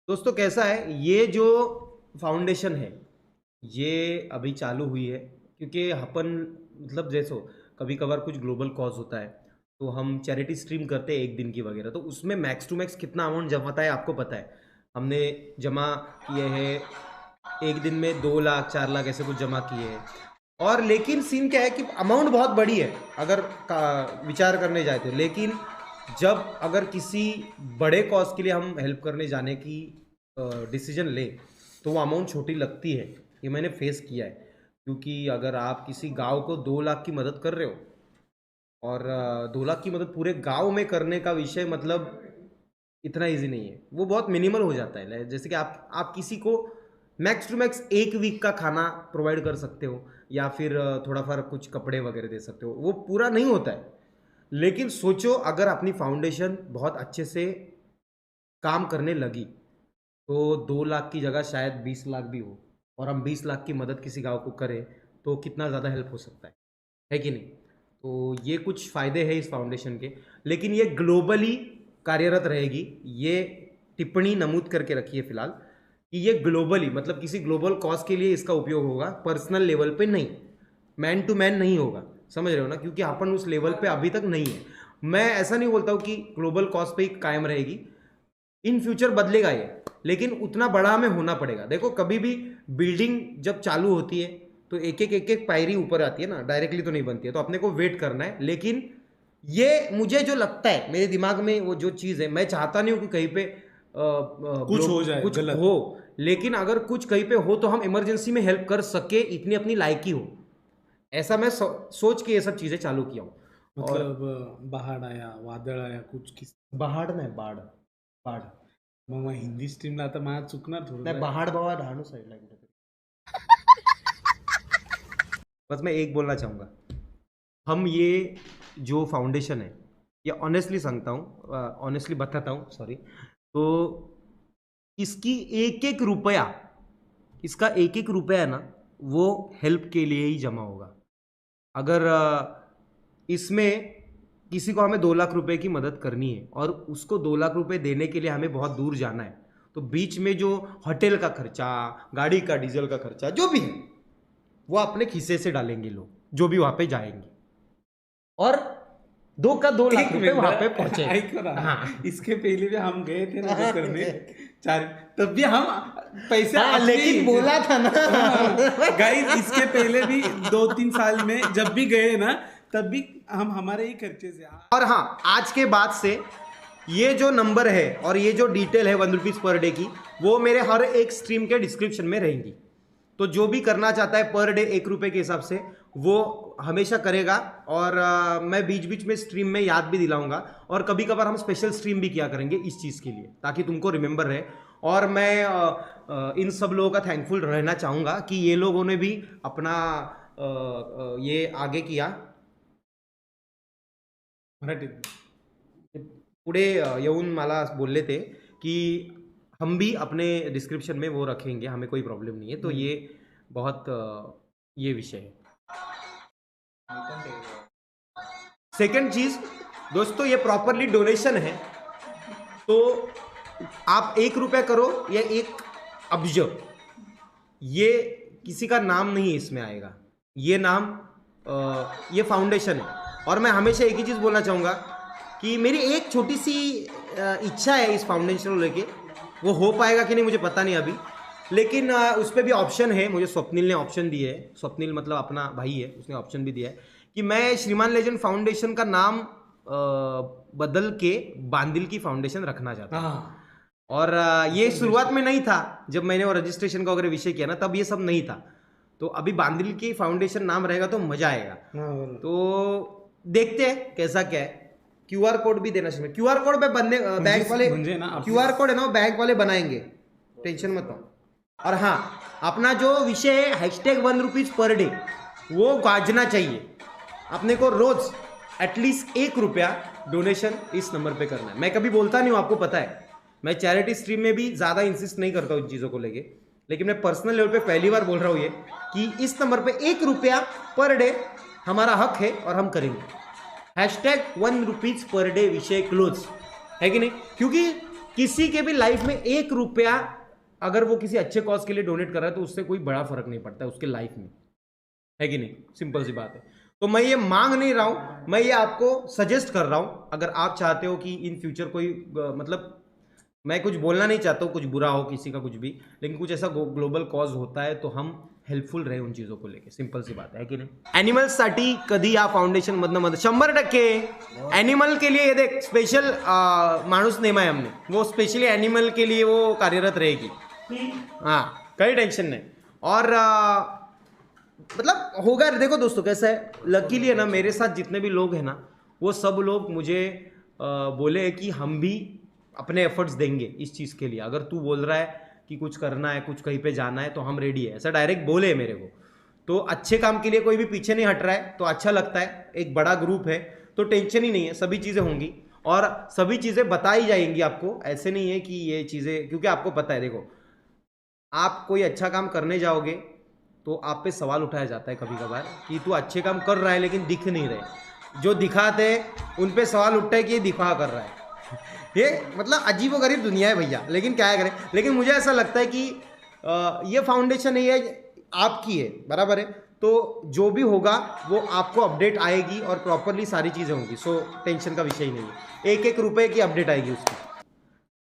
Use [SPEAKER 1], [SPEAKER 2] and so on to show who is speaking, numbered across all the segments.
[SPEAKER 1] दोस्तों कैसा है ये जो फाउंडेशन है ये अभी चालू हुई है क्योंकि अपन मतलब जैसो कभी कभार कुछ ग्लोबल कॉज होता है तो हम चैरिटी स्ट्रीम करते हैं एक दिन की वगैरह तो उसमें मैक्स टू मैक्स कितना अमाउंट जमाता है आपको पता है। हमने जमा किए हैं एक दिन में 2 लाख 4 लाख ऐसे कुछ जमा किए हैं। और लेकिन सीन क्या है कि अमाउंट बहुत बड़ी है अगर विचार करने जाए तो, लेकिन जब अगर किसी बड़े कॉज के लिए हम हेल्प करने जाने की डिसीजन ले तो वो अमाउंट छोटी लगती है। ये मैंने फेस किया है क्योंकि अगर आप किसी गांव को 2 लाख की मदद कर रहे हो और 2 लाख की मदद पूरे गांव में करने का विषय मतलब इतना इजी नहीं है, वो बहुत मिनिमल हो जाता है। जैसे कि आप किसी को मैक्स टू मैक्स एक वीक का खाना प्रोवाइड कर सकते हो या फिर थोड़ा फार कुछ कपड़े वगैरह दे सकते हो, वो पूरा नहीं होता है। लेकिन सोचो अगर अपनी फाउंडेशन बहुत अच्छे से काम करने लगी तो 2 लाख की जगह शायद 20 लाख भी हो और हम 20 लाख की मदद किसी गांव को करें तो कितना ज़्यादा हेल्प हो सकता है कि नहीं। तो ये कुछ फ़ायदे हैं इस फाउंडेशन के, लेकिन ये ग्लोबली कार्यरत रहेगी। ये टिप्पणी नमूद करके रखिए फिलहाल कि ये ग्लोबली मतलब किसी ग्लोबल कॉज के लिए इसका उपयोग होगा, पर्सनल लेवल पे नहीं, मैन टू मैन नहीं होगा। समझ रहे हो ना, क्योंकि अपन उस लेवल पे अभी तक नहीं है। मैं ऐसा नहीं बोलता हूँ कि ग्लोबल कॉज पे ही कायम रहेगी, इन फ्यूचर बदलेगा ये, लेकिन उतना बड़ा हमें होना पड़ेगा। देखो कभी भी बिल्डिंग जब चालू होती है तो एक एक पायरी ऊपर आती है ना, डायरेक्टली तो नहीं बनती है, तो अपने को वेट करना है। लेकिन ये मुझे जो लगता है मेरे दिमाग में वो जो चीज़ है, मैं चाहता नहीं हूँ कि कहीं पे
[SPEAKER 2] कुछ हो जाए
[SPEAKER 1] कुछ
[SPEAKER 2] गलत।
[SPEAKER 1] हो, लेकिन अगर कुछ कहीं पे हो तो हम इमरजेंसी में हेल्प कर सके, इतनी अपनी लायकी हो। ऐसा मैं सोच के ये सब चीज़ें चालू किया हूँ। और
[SPEAKER 2] मतलब बाढ़ आया, वादळ आया, कुछ किस
[SPEAKER 1] बहाड नाही, बाढ बाढ
[SPEAKER 2] मग हिंदी स्ट्रीमला आता मला चुकणार
[SPEAKER 1] नाही,
[SPEAKER 2] थोडं
[SPEAKER 1] बहाड बाबा डहाणू साईडला कुठेतरी। बस मैं एक बोलना चाहूँगा, हम ये जो फाउंडेशन है ये ऑनेस्टली सांगता हूँ, ऑनेस्टली बताता हूँ, सॉरी। तो इसकी एक एक रुपया, इसका एक एक रुपया ना वो हेल्प के लिए ही जमा होगा। अगर इसमें किसी को हमें 2 लाख रुपए की मदद करनी है और उसको 2 लाख रुपए देने के लिए हमें बहुत दूर जाना है, तो बीच में जो होटल का खर्चा, गाड़ी का डीजल का खर्चा जो भी है वो अपने खिस्से से डालेंगे लोग जो भी वहां पे जाएंगे, और 2 का 2 लाख रुपए वहां पे पहुंचे।
[SPEAKER 2] ऐको ना,
[SPEAKER 1] हाँ
[SPEAKER 2] इसके पहले भी हम गए थे ना वो करने चार, तब भी हम पैसे
[SPEAKER 1] हाँ, लेकिन बोला था ना
[SPEAKER 2] गाइस, इसके पहले भी 2-3 साल में जब भी गए ना तब भी हम हमारे ही खर्चे से
[SPEAKER 1] और हाँ, आज के बाद से ये जो नंबर है और ये जो डिटेल है 1 रुपीज़ पर डे की, वो मेरे हर एक स्ट्रीम के डिस्क्रिप्शन में रहेंगी। तो जो भी करना चाहता है पर डे 1 रुपये के हिसाब से वो हमेशा करेगा। और मैं बीच बीच में स्ट्रीम में याद भी दिलाऊंगा, और कभी कभार हम स्पेशल स्ट्रीम भी किया करेंगे इस चीज़ के लिए ताकि तुमको रिमेंबर रहे। और मैं इन सब लोगों का थैंकफुल रहना चाहूँगा कि ये लोगों ने भी अपना ये आगे किया,
[SPEAKER 2] मराठीत
[SPEAKER 1] पुढे येऊन मला बोलले थे कि हम भी अपने डिस्क्रिप्शन में वो रखेंगे, हमें कोई प्रॉब्लम नहीं है। तो ये बहुत ये विषय है। सेकंड चीज़ दोस्तों, ये प्रॉपरली डोनेशन है, तो आप 1 रुपया करो या 1 अब्ज, ये किसी का नाम नहीं इसमें आएगा, ये नाम ये फाउंडेशन है। और मैं हमेशा एक ही चीज़ बोलना चाहूँगा कि मेरी एक छोटी सी इच्छा है इस फाउंडेशन को लेके, वो हो पाएगा कि नहीं मुझे पता नहीं अभी, लेकिन उस पर भी ऑप्शन है। मुझे स्वप्निल ने ऑप्शन दिए है, स्वप्निल मतलब अपना भाई है, उसने ऑप्शन भी दिया है कि मैं श्रीमान लेजेंड फाउंडेशन का नाम बदल के बांदिल की फाउंडेशन रखना चाहता हूँ।
[SPEAKER 2] हाँ
[SPEAKER 1] और ये शुरुआत में नहीं था, जब मैंने वो रजिस्ट्रेशन का वगैरह विषय किया ना तब ये सब नहीं था। तो अभी बांदिल की फाउंडेशन नाम रहेगा तो मजा आएगा।
[SPEAKER 2] बरोबर.
[SPEAKER 1] तो देखते हैं कैसा क्या है। क्यूआर कोड भी देना चाहिए, क्यूआर कोड पे बंदे बैंक वाले,
[SPEAKER 2] म्हणजे ना आपली-
[SPEAKER 1] क्यूआर कोड है ना बैंक वाले बनाएंगे, टेंशन मत लो। और हाँ, अपना जो विषय है हैशटैग 1 रुपीज़ पर डे, वो गाजना चाहिए। अपने को रोज एटलीस्ट 1 रुपया डोनेशन इस नंबर पे करना है। मैं कभी बोलता नहीं हूँ, आपको पता है, मैं चैरिटी स्ट्रीम में भी ज़्यादा इंसिस्ट नहीं करता हूँ इन चीज़ों को लेके, लेकिन मैं पर्सनल लेवल पे पहली बार बोल रहा हूँ ये कि इस नंबर पे 1 रुपया पर डे हमारा हक है और हम करेंगे। हैशटैग 1 रुपीज़ पर डे विषय क्लोज है कि नहीं, क्योंकि किसी के भी लाइफ में 1 रुपया अगर वो किसी अच्छे कॉज के लिए डोनेट कर रहा है तो उससे कोई बड़ा फर्क नहीं पड़ता है उसके लाइफ में, है कि नहीं? सिंपल सी बात है। तो मैं ये मांग नहीं रहा हूं, मैं ये आपको सजेस्ट कर रहा हूं। अगर आप चाहते हो कि इन फ्यूचर कोई मतलब मैं कुछ बोलना नहीं चाहता हूँ कुछ बुरा हो किसी का कुछ भी, लेकिन कुछ ऐसा ग्लोबल कॉज होता है तो हम हेल्पफुल रहे उन चीजों को लेके, सिंपल सी बात है कि नहीं? ॲनिमल्ससाठी कधी या फाउंडेशन मधनं मदत 100% ॲनिमल के लिए ये देख स्पेशल माणूस नेमा है हमने, वो स्पेशली एनिमल के लिए वो कार्यरत रहेगी। हाँ, कोई टेंशन नहीं। और मतलब होगा, देखो दोस्तों कैसा है, लकीली है ना मेरे साथ जितने भी लोग हैं ना वो सब लोग मुझे बोले हैं कि हम भी अपने एफर्ट्स देंगे इस चीज़ के लिए। अगर तू बोल रहा है कि कुछ करना है, कुछ कहीं पे जाना है तो हम रेडी है, ऐसा डायरेक्ट बोले मेरे को। तो अच्छे काम के लिए कोई भी पीछे नहीं हट रहा है तो अच्छा लगता है। एक बड़ा ग्रुप है तो टेंशन ही नहीं है, सभी चीज़ें होंगी और सभी चीज़ें बताई जाएंगी आपको। ऐसे नहीं है कि ये चीज़ें, क्योंकि आपको पता है, देखो आप कोई अच्छा काम करने जाओगे तो आप पे सवाल उठाया जाता है कभी कभार कि तू अच्छे काम कर रहा है लेकिन दिख नहीं रहे। जो दिखाते उन पे सवाल उठता है कि ये दिखा कर रहा है। ये मतलब अजीबोगरीब दुनिया है भैया, लेकिन क्या करें। लेकिन मुझे ऐसा लगता है कि ये फाउंडेशन है आपकी है, बराबर है, तो जो भी होगा वो आपको अपडेट आएगी और प्रॉपरली सारी चीज़ें होंगी। सो टेंशन का विषय ही नहीं है, 1-1 रुपए की अपडेट आएगी उसकी।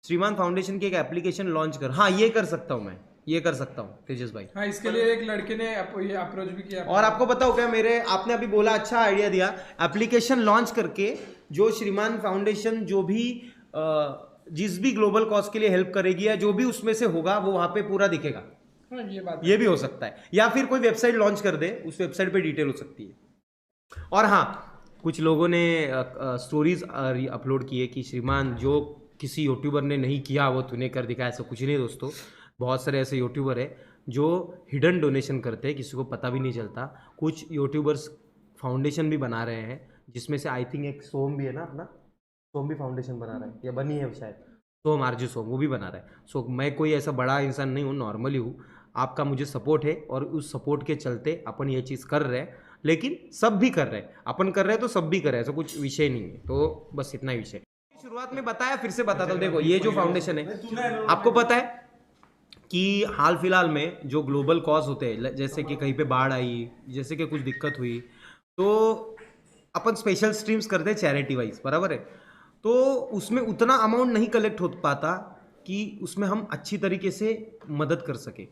[SPEAKER 1] श्रीमान फाउंडेशन की एक एप्लीकेशन लॉन्च कर, हाँ ये कर सकता हूँ मैं, ये कर सकता हूँ तेजस भाई।
[SPEAKER 3] हाँ, इसके लिए एक लड़के ने ये अप्रोच भी किया।
[SPEAKER 1] और आपको पता हो क्या, मेरे आपने अभी बोला अच्छा आइडिया दिया, एप्लीकेशन लॉन्च करके जो श्रीमान फाउंडेशन जो भी जिस भी ग्लोबल कॉज के लिए हेल्प करेगी या जो भी उसमें से होगा वो वहां पे पूरा दिखेगा।
[SPEAKER 3] हाँ, ये बात
[SPEAKER 1] ये भी हो सकता है, या फिर कोई वेबसाइट लॉन्च कर दे, उस वेबसाइट पे डिटेल हो सकती है। और हाँ, कुछ लोगों ने स्टोरीज अपलोड की है कि श्रीमान जो किसी यूट्यूबर ने नहीं किया वो तूने कर दिखा। ऐसा कुछ नहीं दोस्तों, बहुत सारे ऐसे यूट्यूबर है जो हिडन डोनेशन करते हैं, किसी को पता भी नहीं चलता। कुछ यूट्यूबर्स फाउंडेशन भी बना रहे हैं, जिसमें से आई थिंक एक सोम भी है ना, अपना सोम भी फाउंडेशन बना रहा है या बनी है शायद, सोम आरजी सोम, वो भी बना रहा है। सो मैं कोई ऐसा बड़ा इंसान नहीं हूँ, नॉर्मली हूँ। आपका मुझे सपोर्ट है और उस सपोर्ट के चलते अपन ये चीज़ कर रहे हैं, लेकिन सब भी कर रहे हैं, अपन कर रहे हैं तो सब भी कर रहे हैं, ऐसा कुछ विषय नहीं है। तो बस इतना ही विषय। शुरुआत में बताया, फिर से बताता हूँ। देखो ये जो फाउंडेशन है, आपको पता है कि हाल फिलहाल में जो ग्लोबल कॉज होते हैं, जैसे कि कहीं पे बाढ़ आई, जैसे कि कुछ दिक्कत हुई, तो अपन स्पेशल स्ट्रीम्स करते हैं चैरिटी वाइज, बराबर है। तो उसमें उतना अमाउंट नहीं कलेक्ट हो पाता कि उसमें हम अच्छी तरीके से मदद कर सके।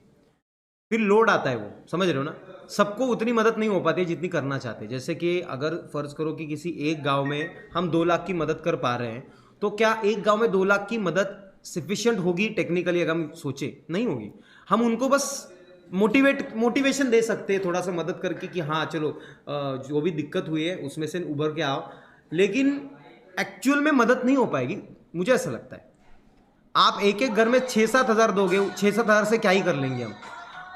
[SPEAKER 1] फिर लोड आता है, वो समझ रहे हो ना, सबको उतनी मदद नहीं हो पाती है जितनी करना चाहते। जैसे कि अगर फर्ज करो कि किसी एक गांव में हम 2 लाख की मदद कर पा रहे हैं, तो क्या एक गांव में 2 लाख की मदद सफिशिएंट होगी? टेक्निकली अगर हम सोचे, नहीं होगी। हम उनको बस मोटिवेशन दे सकते हैं थोड़ा सा मदद करके कि हाँ चलो जो भी दिक्कत हुई है उसमें से उभर के आओ, लेकिन एक्चुअल में मदद नहीं हो पाएगी, मुझे ऐसा लगता है। आप एक एक घर में 6-7 हज़ार दोगे, 6-7 हज़ार से क्या ही कर लेंगे हम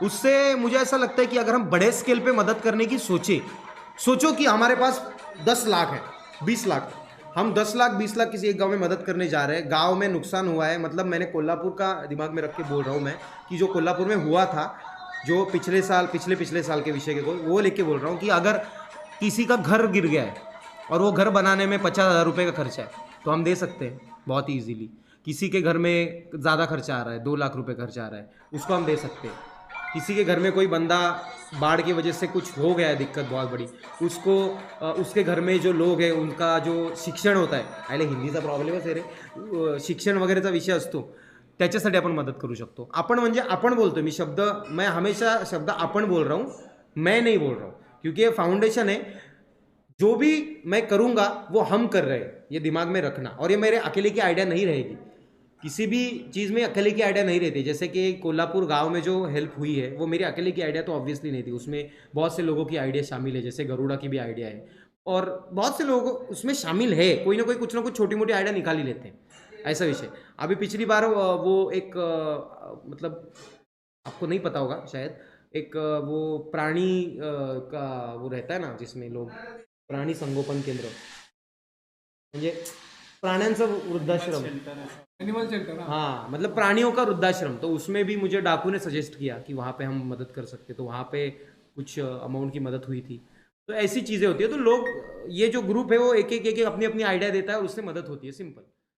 [SPEAKER 1] उससे। मुझे ऐसा लगता है कि अगर हम बड़े स्केल पे मदद करने की सोचो कि हमारे पास 10 लाख है, 20 लाख, हम 10 लाख 20 लाख किसी एक गांव में मदद करने जा रहे हैं। गांव में नुकसान हुआ है, मतलब मैंने कोल्हापुर का दिमाग में रख के बोल रहा हूँ मैं, कि जो कोल्हापुर में हुआ था, जो पिछले साल के विषय के वो लेके बोल रहा हूँ कि अगर किसी का घर गिर गया है और वो घर बनाने में 50,000 रुपये का खर्चा है, तो हम दे सकते हैं बहुत ईजीली। किसी के घर में ज़्यादा खर्चा आ रहा है, 2 लाख रुपए खर्चा आ रहा है, उसको हम दे सकते हैं। किसी के घर में कोई बंदा बाढ़ की वजह से कुछ हो गया है, दिक्कत बहुत बड़ी, उसको उसके घर में जो लोग हैं उनका जो शिक्षण होता है, अरे हिंदीचा प्रॉब्लेम आहे रे, शिक्षण वगैरेचा विषय असतो, त्याच्यासाठी आपण मदत करू शकतो। आपण म्हणजे आपण बोलतो, मैं हमेशा शब्द आपण बोल रहा हूँ, मैं नहीं बोल रहा हूँ, क्योंकि ये फाउंडेशन है। जो भी मैं करूँगा वो हम कर रहे हैं, ये दिमाग में रखना। और ये मेरे अकेले की आइडिया नहीं रहेगी, किसी भी चीज़ में अकेले की आइडिया नहीं रहती। जैसे कि कोल्हापुर गांव में जो हेल्प हुई है वो मेरी अकेले की आइडिया तो ऑब्वियसली नहीं थी, उसमें बहुत से लोगों की आइडिया शामिल है, जैसे गरुड़ा की भी आइडिया है और बहुत से लोग उसमें शामिल है। कोई ना कोई कुछ ना कुछ छोटी मोटी आइडिया निकाल ही लेते हैं, ऐसा विषय। अभी पिछली बार वो एक मतलब आपको नहीं पता होगा शायद, एक वो प्राणी का वो रहता है ना, जिसमें लोग प्राणी संगोपन केंद्र, म्हणजे प्राण्यांचं वृद्धाश्रम,
[SPEAKER 3] एनिमल शेल्टर।
[SPEAKER 1] हाँ, मतलब प्राणियों का वृद्धाश्रम, तो उसमें भी मुझे डाकू ने सजेस्ट किया कि वहाँ पे हम मदद कर सकते, तो वहाँ पे कुछ अमाउंट की मदद हुई थी। तो ऐसी चीज़ें होती है, तो लोग, ये जो ग्रुप है वो एक एक अपनी अपनी आइडिया देता है और उससे मदद होती है, सिंपल।